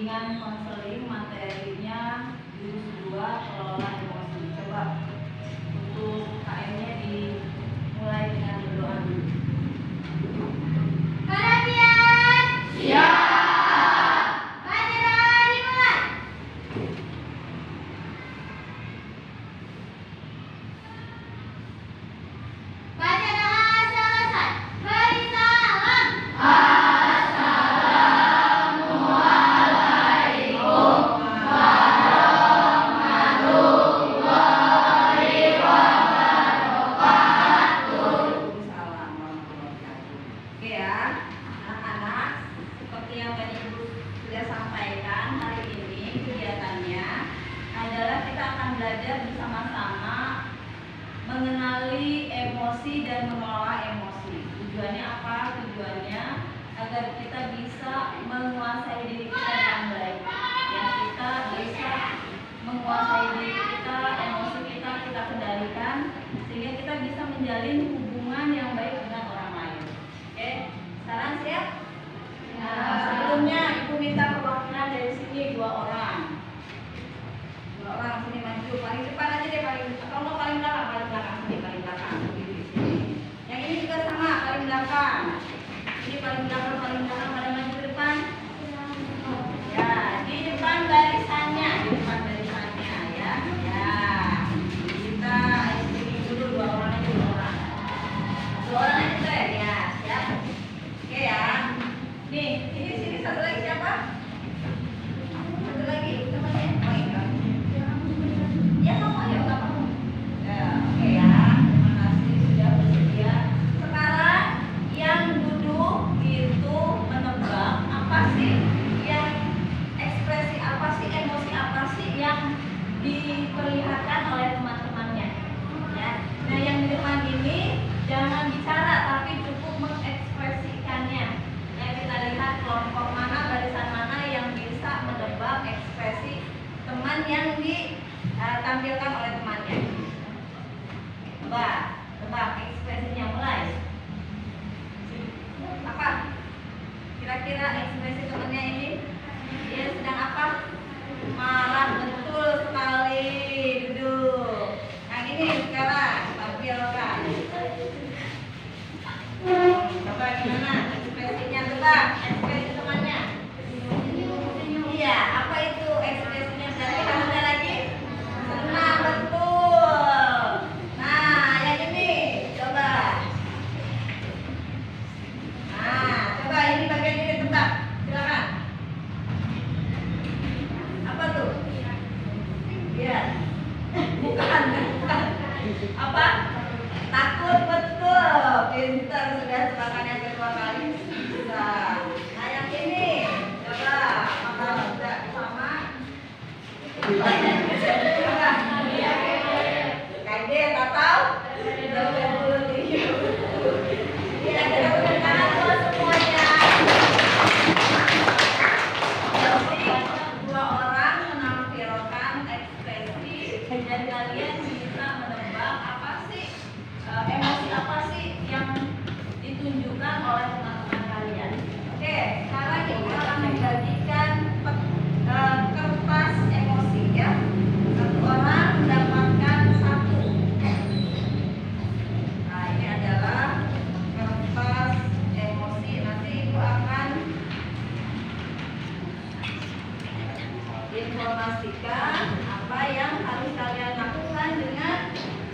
bimbingan konseling materinya jurus 2 kelola emosi. Coba untuk KM-nya dimulai dengan berdoa dulu. Perhatian. Siap. Baca doa dimulai. Baca doa selesai. Beri salam. Waalaikumsalam warahmatullahi wabarakatuh. Oke ya, anak-anak, seperti yang tadi Ibu sudah sampaikan, hari ini kegiatannya adalah kita akan belajar bersama-sama mengenali emosi dan mengelola emosi. Tujuannya apa? Tujuannya agar kita bisa menguasai diri kita dengan baik. Ya, kita bisa menguasai diri kita, emosi kita kendalikan sehingga kita bisa menjalin hubungan yang baik dengan orang lain. Oke, sekarang siap? Nah, sebelumnya Ibu minta perwakilan dari sini 2 orang. 2 orang sini maju, paling depan aja deh, atau mau paling belakang sini, paling belakang. Sini. Yang ini juga sama, paling belakang. Ini paling belakang pada maju ke depan. Ya, di depan barisannya ya. Ya. Kita screening dulu 2 orang aja, 2 orang. 2 orang aja ya, siap. Oke ya. Nih, ini sini satu lagi siapa? Satu lagi temannya. Oh, ini. Ya, kamu ayo, enggak apa-apa. Ya, oke ya. Terima kasih sudah bersedia. Sekarang yang duduk itu menebak apa sih yang ekspresi apa sih, emosi apa sih yang diperlihatkan oleh teman-temannya. Ya. Nah, yang di depan ini jangan bicara tapi cukup mengekspresikannya. Ya, kita lihat kelompok mana, barisan mana yang bisa menebak ekspresi teman yang ditampilkan oleh temannya. Tebak ekspresinya, mulai. Apa? Kira-kira ekspresi temannya ini dia sedang apa? Marah, betul sekali. Duduk. Yang ini sekarang tampilkan. Coba gimana ekspresinya, tebak ekspresi temannya. Iya, apa itu ekspresinya? Berarti ada lagi? Senang, betul. Nah, yang ini coba. Nah, coba ini bagian ini tebak. Silakan. Apa tuh? Iya. Bukan. Apa? Takut, betul. Pintar, sudah tebakan yang kedua kali. Bisa. Nah, yang ini coba. Apakah sudah sama? Coba. Kaget atau? Iya, kita berikan tangan buat semuanya. Jadi 2 orang menampilkan ekspresi dan kalian bisa menebak apa sih emosi apa sih yang ditunjukkan oleh teman-teman kalian. Oke, sekarang kita akan membagikan kertas emosi ya. Satu orang mendapatkan 1. Nah, ini adalah kertas emosi. Nanti Ibu akan informasikan apa yang harus kalian lakukan dengan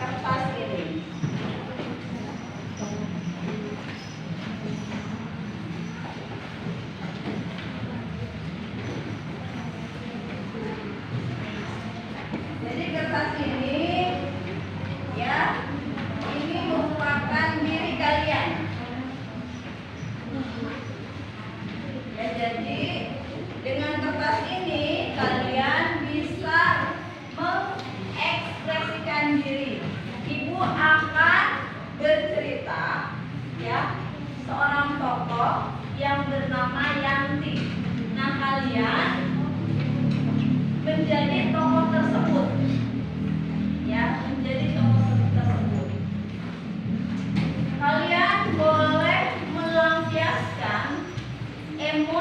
kertas ini. Jadi kertas ini ya, ini merupakan diri kalian. Ya, jadi dengan kertas ini kalian bisa mengekspresikan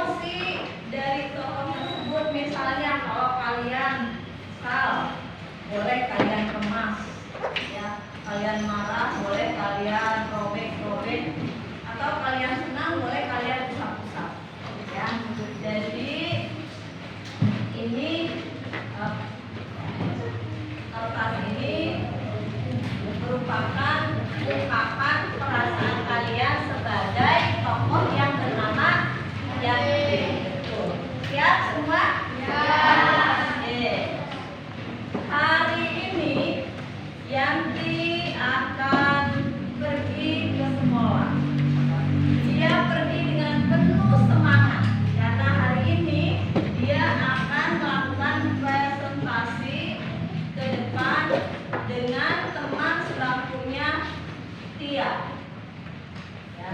emosi dari tokoh tersebut. Misalnya kalau kalian kesal, boleh kalian kemas, ya. Kalian marah, boleh kalian robek-robek, atau kalian senang, boleh kalian usap-usap, ya. Jadi ini kertas ini merupakan ungkapan perasaan kalian sebagai tokoh yang bernama Yanti. Siap semua? Ya. Oke. Hari ini Yanti akan pergi ke sekolah. Dia pergi dengan penuh semangat karena hari ini dia akan melakukan presentasi ke depan dengan teman sebangkunya Tia. Ya.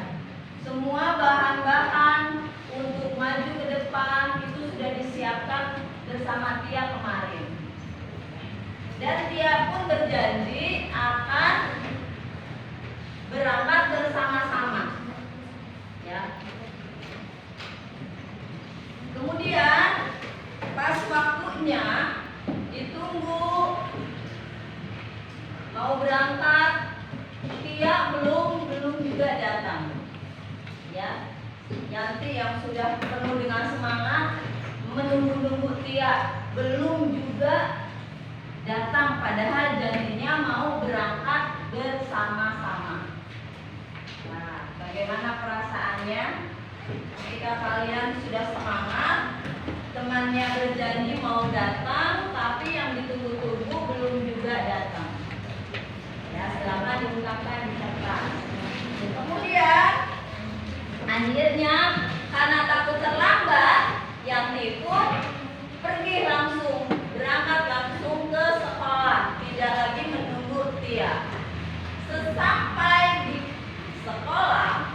Semua bahan-bahan untuk maju ke depan itu sudah disiapkan bersama Tia kemarin. Dan Tia pun berjanji akan berangkat bersama-sama. Ya. Kemudian pas waktunya ditunggu mau berangkat, Tia belum juga datang. Ya, Yanti yang sudah penuh dengan semangat menunggu-nunggu Tia belum juga datang, padahal janjinya mau berangkat bersama-sama. Nah, bagaimana perasaannya ketika kalian sudah semangat, temannya berjanji mau datang, tapi yang ditunggu-tunggu belum juga datang. Ya, silakan diungkapkan di kertas. Kemudian akhirnya karena takut terlambat, Yanti pun pergi langsung, berangkat langsung ke sekolah, tidak lagi menunggu Tia. Sesampai di sekolah,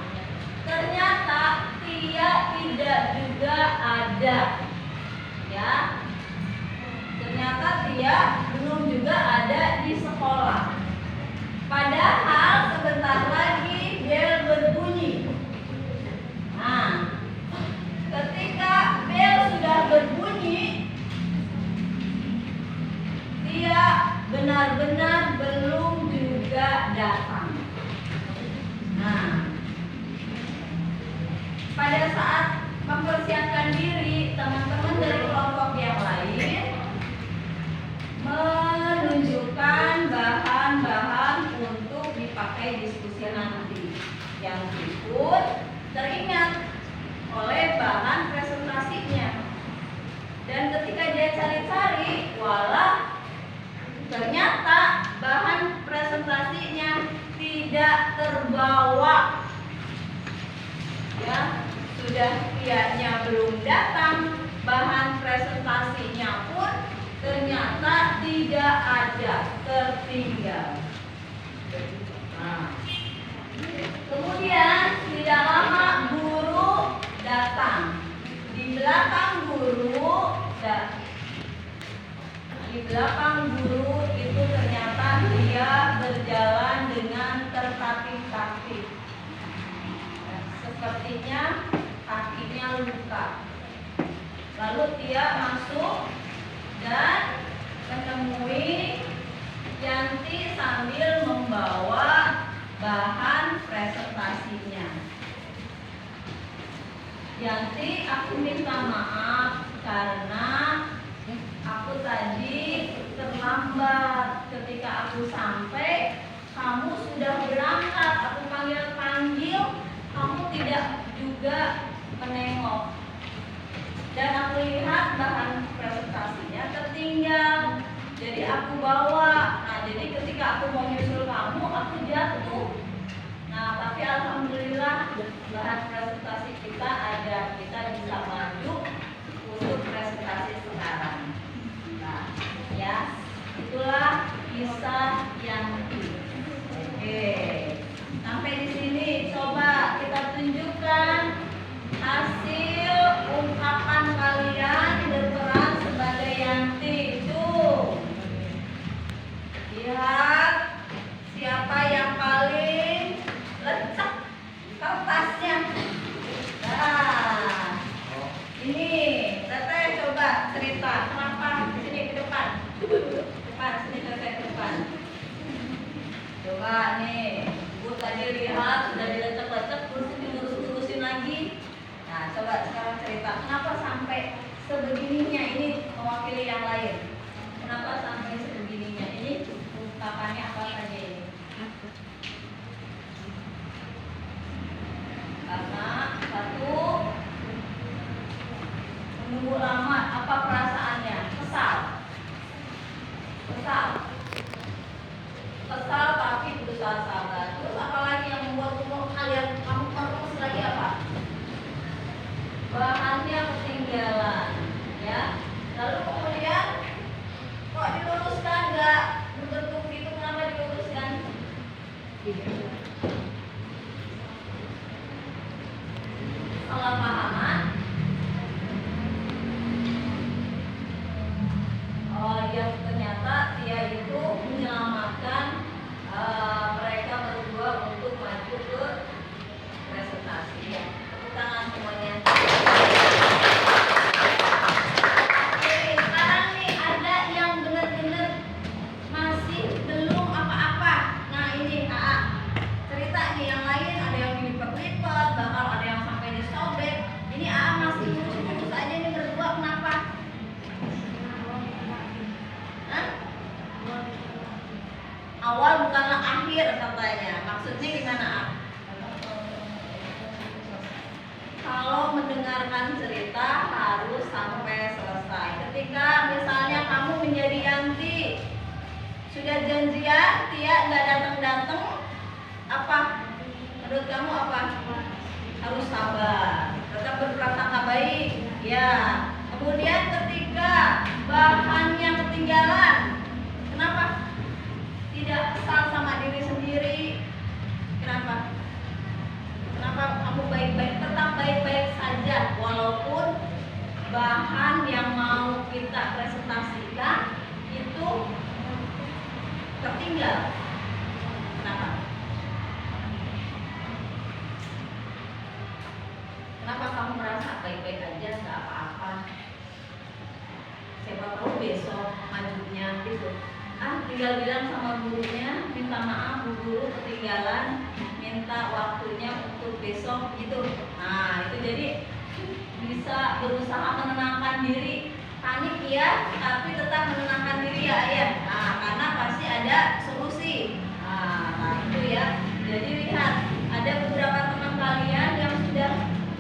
ternyata Tia tidak juga ada. Ya, ternyata Tia belum juga ada di sekolah. Padahal sebentar lagi bel berbunyi. Nah, ketika bel sudah berbunyi, Tia benar-benar belum juga datang. Nah, pada saat mempersiapkan diri, teman-teman dari kelompok yang lain menunjukkan bahan-bahan untuk dipakai diskusi nanti. Yang pun teringat oleh bahan presentasinya. Dan ketika dia cari-cari, walah ternyata bahan presentasinya tidak terbawa. Ya, sudah Tianya belum datang, bahan presentasinya pun ternyata tidak ada, tertinggal. Nah, kemudian tidak lama guru datang. Di belakang guru itu ternyata dia berjalan dengan tertatih-tatih. Sepertinya kakinya luka. Lalu Tia masuk dan menemui Yanti sambil membawa bahan presentasinya. Yanti, aku minta maaf karena aku tadi terlambat. Ketika aku sampai, kamu sudah berangkat. Aku panggil-panggil, kamu tidak juga menengok. Dan aku lihat bahan presentasinya tertinggal. Jadi aku bawa. Nah, jadi ketika aku mau nyusul kamu, aku jatuh. Nah, tapi alhamdulillah bahan presentasi kita ada. Kita bisa maju untuk presentasi sekarang. Nah, ya, itulah kisah Yanti. Oke. Sampai di sini coba kita tunjukkan hasil ungkapan kalian berperan sebagai Yanti. Tuh. Lihat siapa yang paling lecek kertasnya. Nah, Coba nih, Bu tadi lihat sudah dilecek-lecek, terus dilurus-lurusin lagi. Nah, coba sekarang cerita, kenapa sampai sebegininya ini mewakili yang lain? Kenapa sampai sebegininya? Ini ungkapannya apa saja ini? Karena satu, menunggu lama, apa perasaannya? Kesal. Kesal tapi berusaha sabar. Terus apalagi yang membuat kalian kamu terus lagi apa? Bahannya ketinggalan, ya. Lalu kemudian kok diluruskan nggak berbentuk gitu? Kenapa diluruskan? Salah pahaman. Oh, yang ternyata dia itu menyelamatkan mereka berdua untuk maju ke presentasi, ya. Tepuk tangan semuanya. Oke, sekarang nih ada yang benar-benar masih belum apa-apa. Nah ini AA cerita nih, yang lain ada yang dilipat-lipat, bahkan ada yang sampai disobek. Ini AA masih lurus-lurus aja nih berdua, kenapa? Awal bukanlah akhir katanya. Maksudnya gimana? Kalau mendengarkan cerita harus sampai selesai. Ketika misalnya kamu menjadi Yanti, sudah janjian Tia nggak datang-datang, apa? Menurut kamu apa? Harus sabar, tetap berprasangka baik, ya. Kemudian ketika bahannya ketinggalan, kenapa? Tidak kesal sama diri sendiri. Kenapa? Kenapa kamu baik-baik, tetap baik-baik saja walaupun bahan yang mau kita presentasikan itu tertinggal. Kenapa? Kenapa kamu merasa baik-baik aja, nggak apa-apa? Siapa tahu besok majunya gitu. Tinggal bilang sama gurunya, minta maaf Bu Guru ketinggalan, minta waktunya untuk besok gitu. Nah itu jadi bisa berusaha menenangkan diri. Panik ya, tapi tetap menenangkan diri ya ayah. Nah karena pasti ada solusi. Nah itu ya. Jadi lihat, ada beberapa teman kalian yang sudah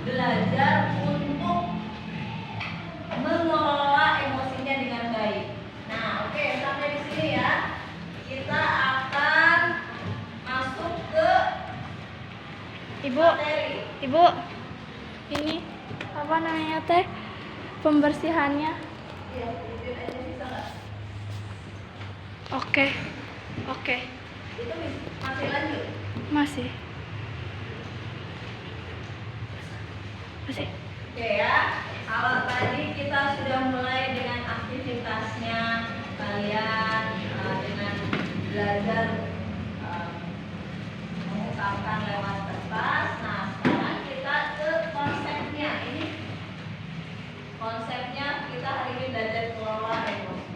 belajar untuk mengelola emosinya dengan baik. Nah, oke, sampai di sini ya. Kita akan masuk ke materi. Ibu, ini apa namanya teh? Pembersihannya. Iya, izin aja bisa nggak? Oke. Itu masih lanjut. Masih. Oke ya. Kalau tadi kita sudah mulai dengan aktivitasnya kalian dengan belajar mengungkapkan lewat kertas. Nah, sekarang kita ke konsepnya. Ini konsepnya kita hari ini belajar kelola emosi.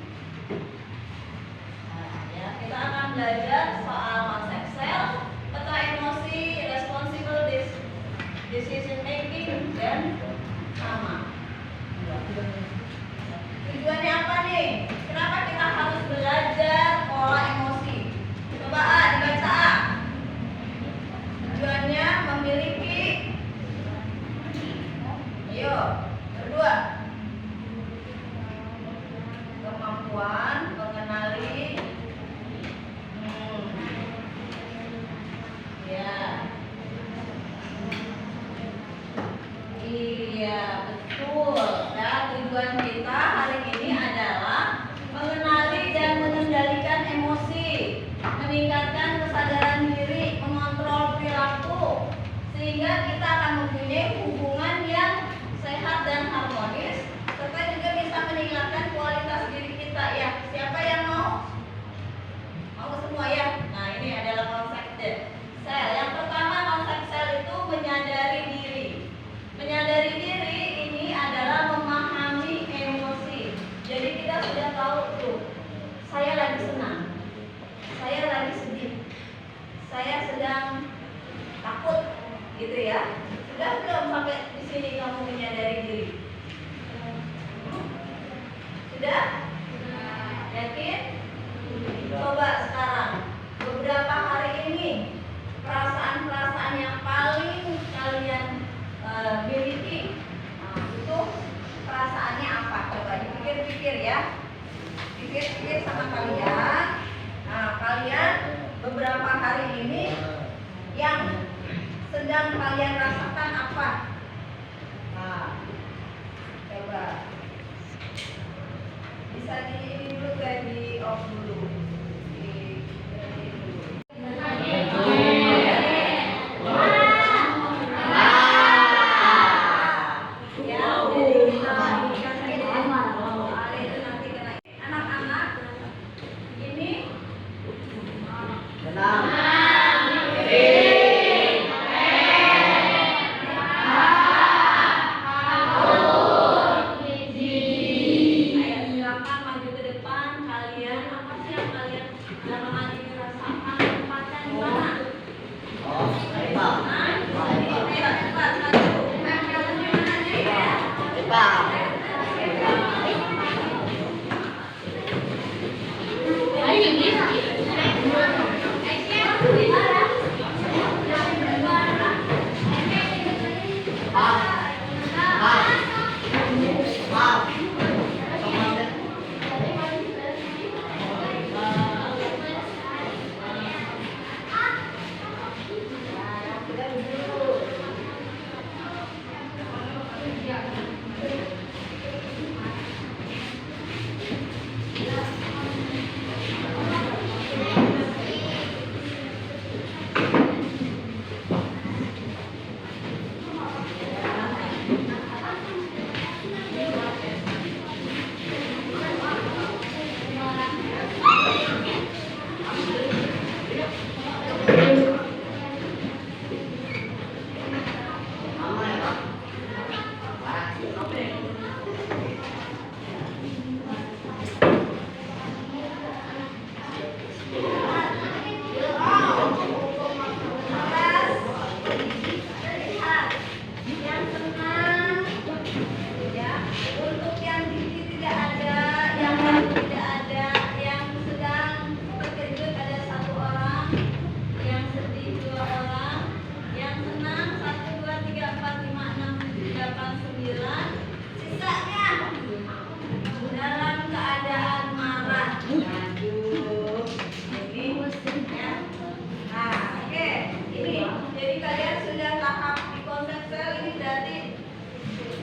Nah, ya, kita akan belajar soal konsep self, peta emosi, responsible decision making, dan sama. Tujuannya apa nih? Kenapa kita harus belajar pola emosi? Coba A, dibaca A. Tujuannya memiliki, ayo, berdua, kemampuan mengenali, ya, iya betul. ya. Pikir-pikir sama kalian. Nah, kalian beberapa hari ini yang sedang kalian rasakan apa? Nah, coba bisa di dulu kayak di off dulu.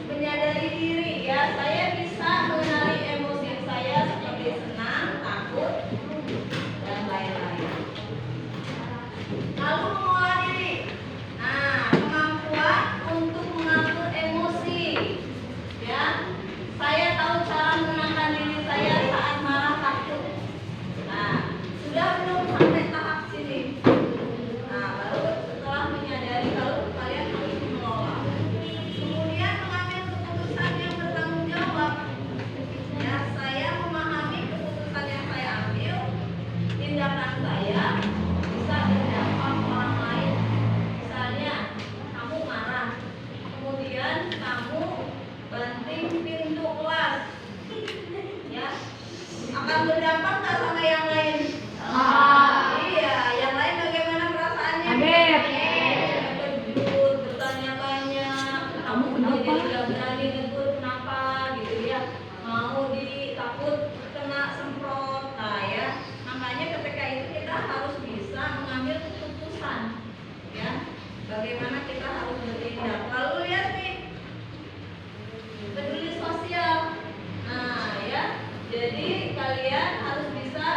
Menyadari diri ya, saya bisa mengenali emosi saya seperti senang, takut, dan lain-lain. Lalu mengolah diri. Nah, kemampuan untuk mengatur emosi. Ya, saya tahu cara menenangkan diri saya saat marah, takut. Nah, sudah belum sampai tahap sini. Nah, baru setelah menyadari kalau kalian harus mengelola. Kemudian mengambil keputusan yang bertanggung jawab. Ya, saya memahami keputusan yang saya ambil, tindakan saya bisa berdampak orang lain. Misalnya, kamu marah, kemudian kamu banting pintu kelas, ya, akan berdampak nggak sama yang lain? Iya, yang lain bagaimana perasaannya? Terkejut, bertanya-tanya, kamu kenapa? Tidak berani negur kenapa, gitu ya? Mau takut kena semprot, nah ya. Makanya ketika itu kita harus bisa mengambil keputusan, ya. Bagaimana kita harus bertindak. Lalu lihat nih, peduli sosial. Nah ya, jadi kalian harus bisa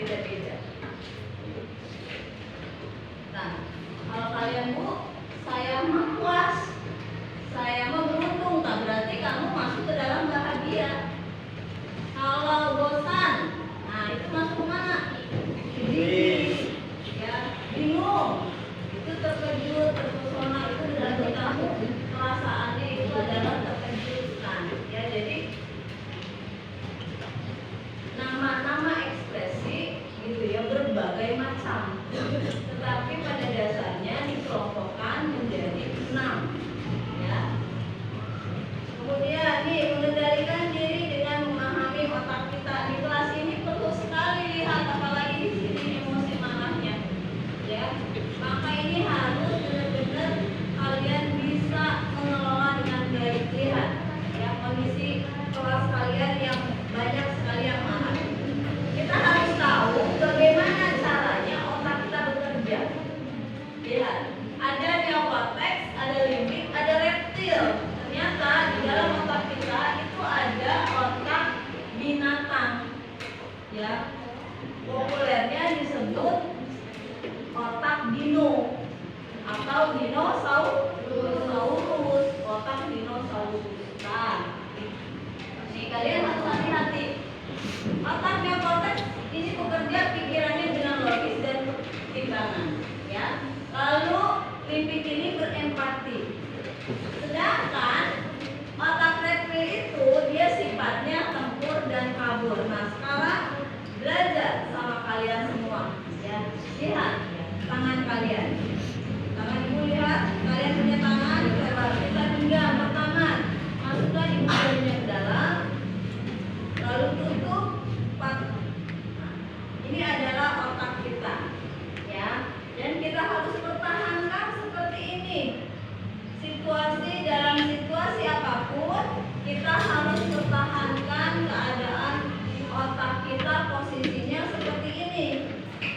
beda-beda. Nah, kalau kalian Bu, saya mah puas, saya mah beruntung, tak berarti kamu masuk ke dalam bahagia. Kalau bosan, nah itu masuk mana? Sedih, ya, bingung, itu terkejut, terpesona, itu berarti kamu perasaannya itu adalah terkejutkan. Ya, jadi nama-nama ekspresi gitu ya berbagai macam, tetapi pada dasarnya dikelompokkan menjadi 6, ya. Kemudian nih, mengendalikan diri dengan memahami otak kita. Di kelas ini perlu sekali lihat, apalagi di sini emosi marahnya, ya. Maka ini harus benar-benar kalian bisa mengelola dengan baik. Lihat ya kondisi kelas kalian yang banyak sekali yang marah. Kita harus tahu bagaimana caranya otak kita bekerja. Lihat, ada neokorteks, ada limbik, ada reptil. Ternyata di dalam otak kita itu ada otak binatang, ya. Populernya disebut otak dino atau dinosaurus, otak dinosaurus. Nah, nih kalian harus hati-hati. Otak neokorteks ini bekerja pikirannya dengan logis dan timbangan, ya. Lalu limbik ini berempati. Sedangkan otak reptil itu dia sifatnya tempur dan kabur. Nah, sekarang belajar sama kalian semua, ya. Lihat tangan kalian. Tangan ibu lihat, kalian punya tangan lebar. Kita genggam pertama, masukkan ibu jarinya ke dalam, lalu tutup. Ini adalah otak kita, ya. Dan kita harus pertahankan seperti ini. Dalam situasi apapun, kita harus pertahankan keadaan otak kita posisinya seperti ini,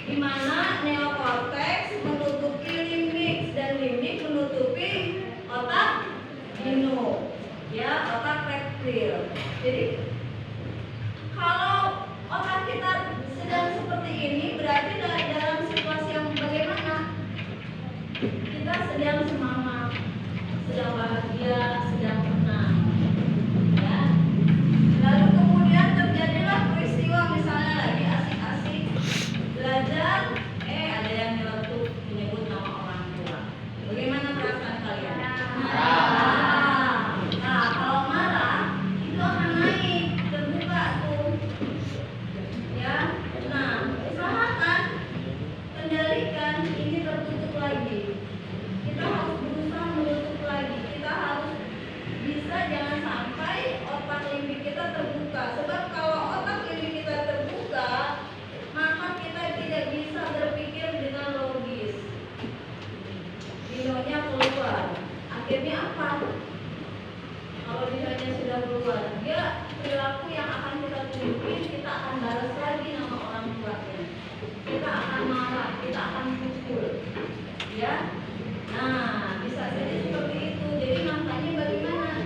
di mana neokorteks menutupi limbik dan limbik menutupi otak dino, ya, otak reptil. Jadi kalau otak kita sedang seperti ini, berarti dalam situasi yang bagaimana? Kita sedang semangat, sedang bahagia, sedang tenang, ya. Lalu kemudian terjadilah peristiwa, misalnya lagi asik-asik belajar, ada yang nyeletuk menyebut nama orang tua. Bagaimana perasaan kalian? Nah, kalau marah itu akan naik, terbuka tuh, ya. Nah, usahakan kendalikan ini tertutup lagi. Kita harus berusaha menutup lagi. Kita harus bisa, jangan sampai otak limbik kita terbuka. Sebab kalau otak limbik kita terbuka, maka kita tidak bisa berpikir dengan logis. Dinonya keluar. Akhirnya apa? Kalau dinonya sudah keluar, dia perilaku yang akan kita tunjukin, kita akan balas lagi nama orang tuanya. Kita akan marah, kita akan pukul, ya. Nah, bisa jadi seperti itu. Jadi makanya bagaimana?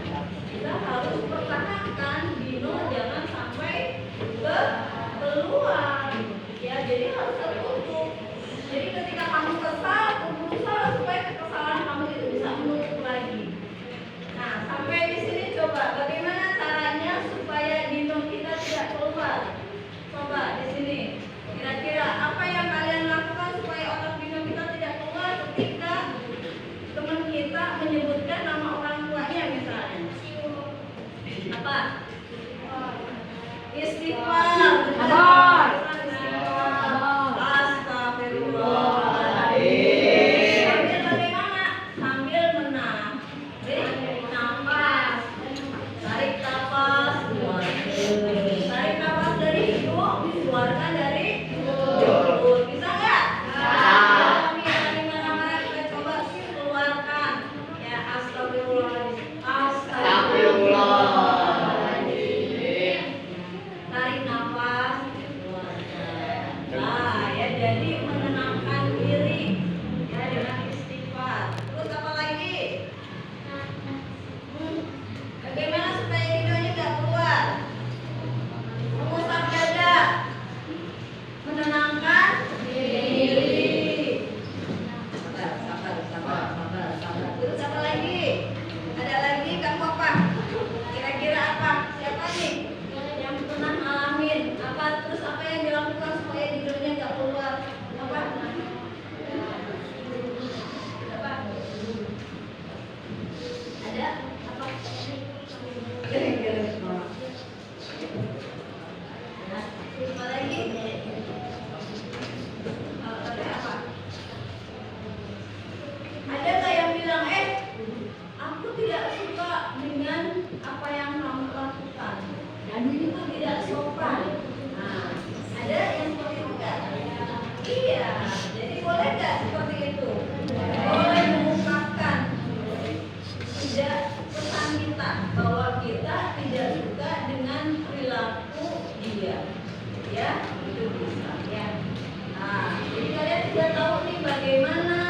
Kita harus pertahankan dino jangan sampai keluar, ya. Jadi harus tertutup. Jadi ketika kamu kesal, berusaha supaya kekesalan kamu itu bisa menutup lagi. Nah, sampai di sini coba bagaimana caranya supaya dino kita tidak keluar. Coba di sini. Kira-kira apa yang kalian lakukan supaya otak dino kita tidak keluar ketika teman kita menyebutkan nama orang tuanya misalnya? Apa? Istighfar. Benar. Astagfirullahaladzim. Sambil bagaimana? Sambil menang. Nafas. Tarik nafas, keluarkan. Tarik nafas dari hidung, dikeluarkan dari mulut. Bisa nggak? Kami dari mana-mana kita coba keluarkan. Ya, astagfirullahaladzim. Astagfirullahaladzim. Tarik nafas, keluarkan. Nah, ya, jadi menenangkan diri, ya, dengan istighfar. Terus apa lagi? Bagaimana supaya hidungnya nggak keluar? Mengusap dada, menenangkan bagaimana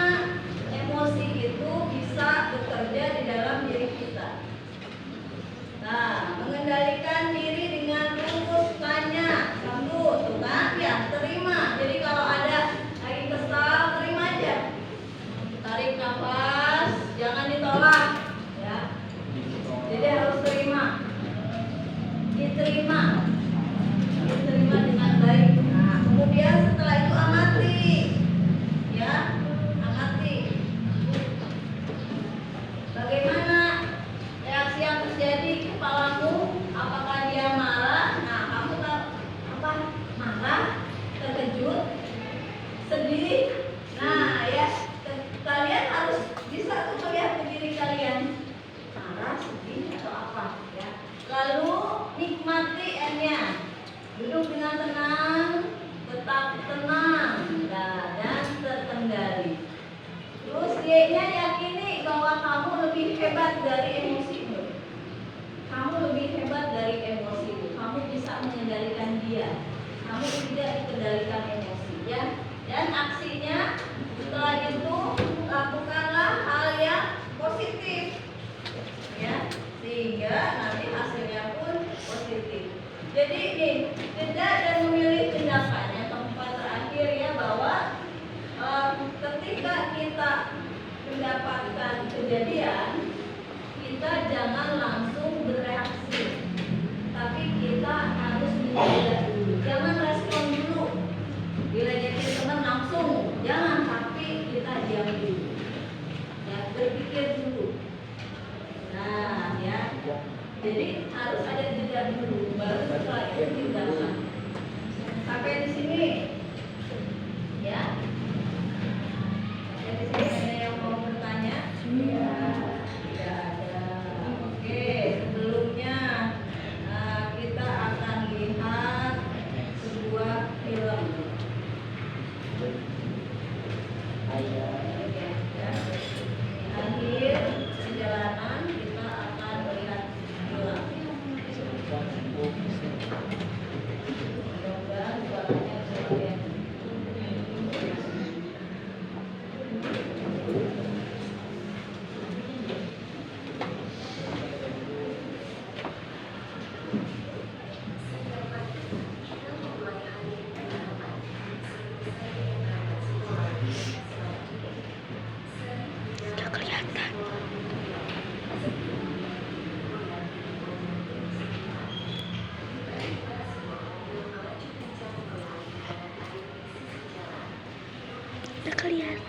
emosi itu bisa bekerja di dalam diri kita. Nah, mengendalikan diri dengan rumus tanya, sambut, tuh kan? Ya, terima. Jadi kalau ada lagi kesal, terima aja. Tarik nafas, jangan ditolak, ya. Jadi harus terima. Diterima dengan baik. Nah, kemudian setelah itu amati, ya, amati. Bagaimana reaksi yang terjadi di kepalamu? Apakah dia marah? Nah, kamu tahu apa? Marah, terkejut, sedih. Nah, ya, kalian harus bisa tuh melihat ke diri kalian. Marah, sedih atau apa? Ya. Lalu nikmati N-nya. Duduk dengan tenang, tetap tenang, dan terkendali. Terus Y-nya yakini bahwa kamu lebih hebat dari emosimu. Kamu lebih hebat dari emosimu. Kamu bisa mengendalikan dia. Kamu tidak dikendalikan emosi, ya. Dan aksinya setelah itu lakukanlah hal yang positif, ya, sehingga nanti hasilnya pun positif. Jadi ini jeda dan memilih tindakan. Yang keempat terakhir, ya, bahwa ketika kita mendapatkan kejadian, kita jangan langsung bereaksi, tapi kita harus menjaga dulu. Jangan respon dulu. Diledekin teman langsung, jangan, tapi kita diam dulu. Ya, berpikir dulu. Nah, ya. Jadi harus ada jeda dulu, baru setelah itu tindakan. Sampai di sini, ya. Sampai di sini ada yang mau bertanya? Ya, tidak ada. Oke, sebelumnya kita akan lihat sebuah film. Ya. Akhir perjalanan kita akan melihat film. Mudah-mudahan suaranya bisa. Udah kelihatan. Udah kelihatan.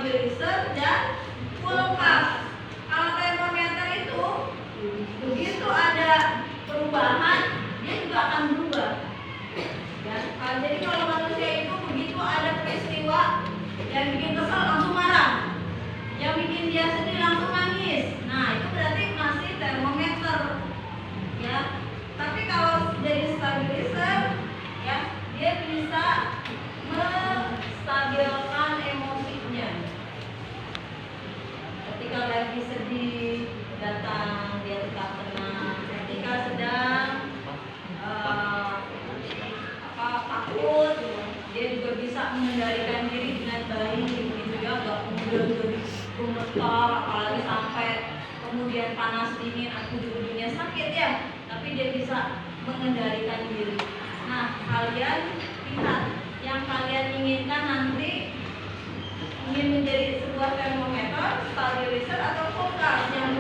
stabilizer dan kulkas. Kalau termometer itu begitu ada perubahan dia juga akan berubah. Ya, jadi kalau manusia itu begitu ada peristiwa yang bikin kesal langsung marah, yang bikin dia sedih langsung nangis. Nah itu berarti masih termometer. Ya, tapi kalau jadi stabilizer, ya dia bisa menstabilkan emosinya. Ketika lagi sedih datang dia tetap tenang. Ketika sedang takut, dia juga bisa mengendalikan diri dengan baik gitu ya, nggak kemudian jadi gemetar, apalagi sampai kemudian panas dingin ujung-ujungnya sakit ya, tapi dia bisa mengendalikan diri. Nah kalian lihat yang kalian inginkan nanti, ingin menjadi sebuah termometer, stabilizer atau kulkas yang